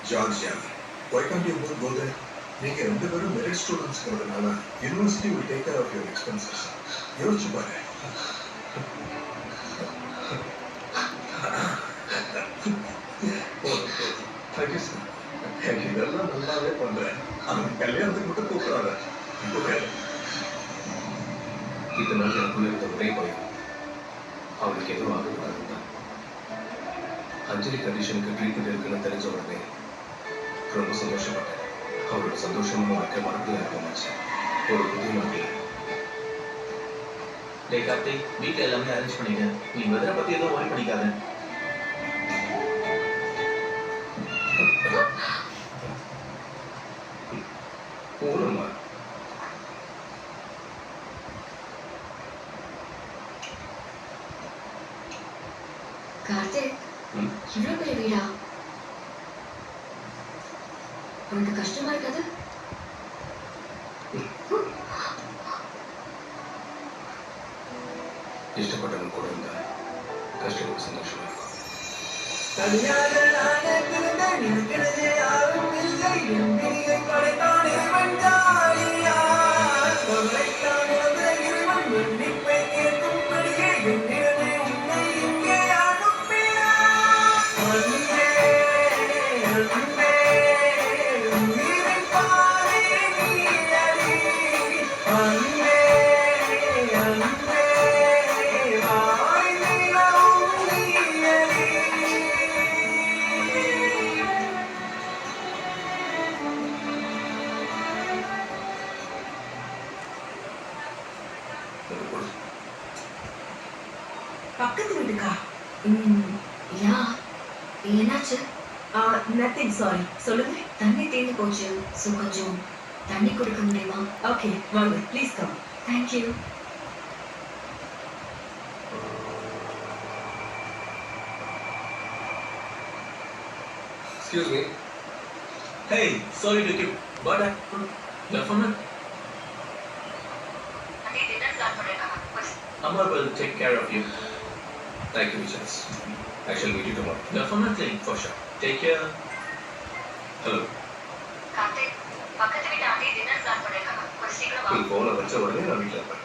Georgia. Why can't you both go there? நீங்க ரெண்டு பேரும் மெரிட் ஸ்டூடெண்ட்ஸ்ங்கிறதுனால university will take care of your expenses. யோசிச்சு பாரு. இதெல்லாம் நல்லாவே பண்றேன். அவன் கல்யாணத்துக்கு மட்டும் கூப்பிடாத. இதனால எனக்குள்ள இருந்த ஒரே பயம் அவனுக்கு எதுவும் ஆகக்கூடாது தான். அஞ்சலி கண்டிஷனுக்கு ட்ரீட்மெண்ட் இருக்குன்னு தெரிஞ்ச உடனே ரொம்ப சந்தோஷப்பட்டேன். அவரோட சந்தோஷமும் வாழ்க்கை மறந்து ஆரம்பிச்சு ஒரு புதிய டேய் கார்த்திக், வீட்டில் எல்லாமே அரேஞ்ச் பண்ணிட்டேன். நீ வெதரை பற்றி எதுவும் ஒரி பண்ணிக்காத. போகணுமா? கார்த்திக், இவ்வளவு பெரிய வீடா? உனக்கு கஷ்டமா இருக்காது? இஷ்டப்பட்டவன் கூட இருந்தா கஷ்டப்பட்டு சந்தோஷமா இருக்கும். பக்கத்து வீட்டுக்கா? யா, என்னாச்சு? Nothing, sorry. சொல்லுங்க. தண்ணி தீர்ந்து போச்சு. ஸோ கொஞ்சம் தண்ணி கொடுக்க முடியுமா? ஓகே, வாங்க, please come. Thank you. Excuse me. Hey, sorry to keep, but your phone. Amar will take care of you. Thank you, Richards. I shall meet you tomorrow. Definitely. For sure. Take care. Hello. Karthik, பக்கத்து வீட்டு aunty dinner plan பண்ணிருக்காங்க. கொஞ்சம் சீக்கிரம் வா. நீ போன வச்ச உடனே நான் வீட்டில் இருப்பேன்.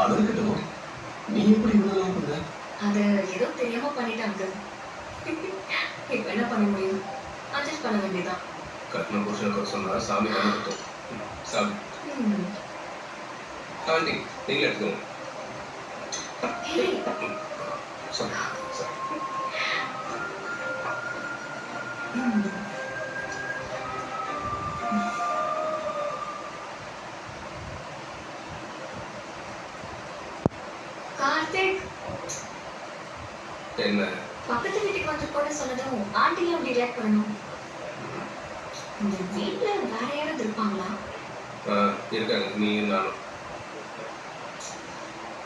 அது இருக்கட்டும், நீ எப்படி இவ்வளவு பண்ற? அது ஏதோ தெரியாம பண்ணிட்டாங்க. இப்ப என்ன பண்ண முடியும்? அட்ஜஸ்ட் பண்ண வேண்டியதான். கட்டின புருஷனுக்கு சொன்னா சாமி கண்டுட்டோம். சாமி ஆண்டி நீங்க எடுத்துக்கோங்க. Sorry sorry. கார்த்திக், என்ன பக்கத்து வீட்டுக்கு வந்து போட சொன்னதும் ஆண்டியும் அப்படி ரியாக்ட் பண்ணணும். இந்த வீட்ல வேற யாராவது இருப்பாங்களா? இருக்காங்க, நீ நானும்.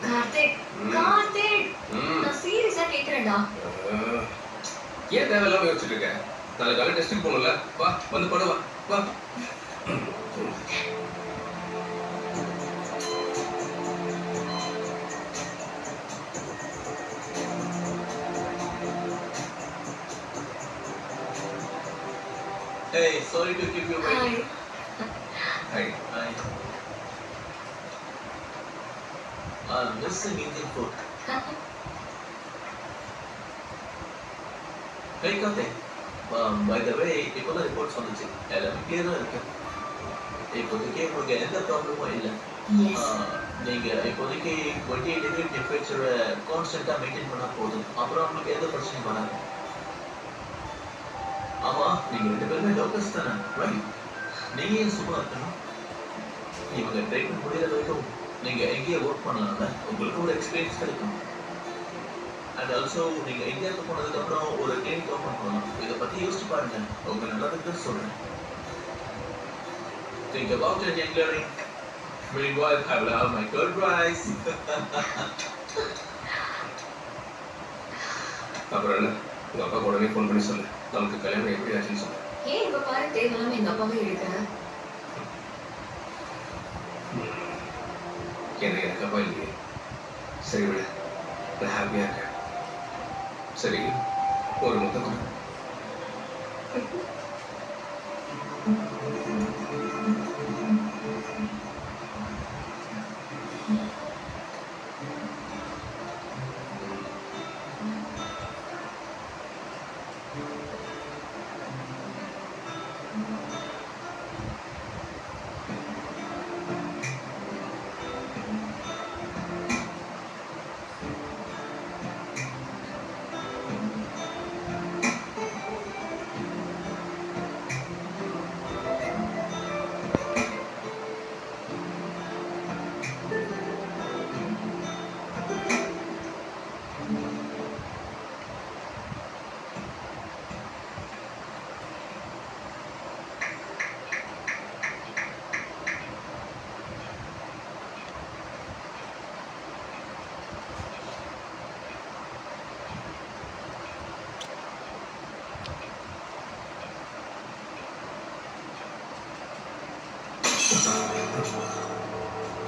கார்த்திக், கார்த்திக், நான் சீரியஸா கேக்குறேன்டா. ஏன் தேவையில்லாம யோசிச்சுட்டு இருக்க? நாளைக்கு காலை டெஸ்ட்டுக்கு போகணும்ல. வா வந்து படு, வா வா. Hey, sorry to keep you waiting. Hi. Hi. I'm missing Indian food. Hey, Karthik. By the way, இப்போதான் ரிப்போர்ட்ஸ் வந்துச்சு. எல்லாமே கிளியரா இருக்கு. இப்போதைக்கு உங்களுக்கு எந்த ப்ராப்ளமும் இல்லை. நீங்க இப்போதைக்கு 28 டிகிரி டெம்பரேச்சரை கான்ஸ்டன்டா மெயின்டைன் பண்ணா போதும். அப்புறம் உங்களுக்கு எந்த பிரச்சனையும் வராது. ஆமா, நீங்க ரெண்டு பேருமே டாக்டர்ஸ் தானே, ரைட்? நீங்க ஏன் சும்மா இருக்கணும்? இவங்க ட்ரீட்மெண்ட் முடிகிற வரைக்கும் நீங்க எங்கேயே ஒர்க் பண்ணலாம்ல, உங்களுக்கு ஒரு எக்ஸ்பீரியன்ஸ் கிடைக்கும். அண்ட் ஆல்சோ நீங்க இந்தியாவுக்கு போனதுக்கு அப்புறம் ஒரு கிளினிக் ஓப்பன் பண்ணலாம். இதை பத்தி யோசிச்சு பாருங்க, உங்க நல்லதுக்கு தான் சொல்றேன். Think about it, young lady. Meanwhile, I will have my curd rice. அப்புறம் என்ன, உங்க அப்பா உடனே ஃபோன் பண்ணி சொல்லு, நமக்கு கல்யாணம் எப்படி ஆச்சுன்னு சொல்லு. ஏன் இப்ப பாரு தேவையில்லாம எங்க அப்பாவை எடுக்கிற? எனக்கு அப்பா இல்லையே. சரி விட, நான் ஹாப்பியா இருக்கேன். சரி, ஒரு முத்தம் கொடு.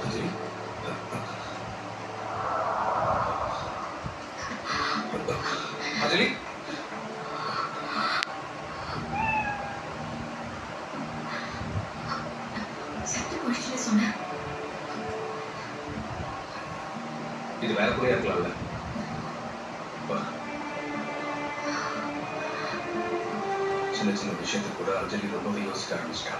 அஞ்சலி, அஞ்சலி, சத்து குடிச்சுட்டு சொன்ன. இது வேற கூட இருக்கலாம்ல. வா. சின்ன சின்ன விஷயத்துக்கு கூட அஞ்சலி ரொம்பவே யோசிக்க ஆரம்பிச்சிட்டா.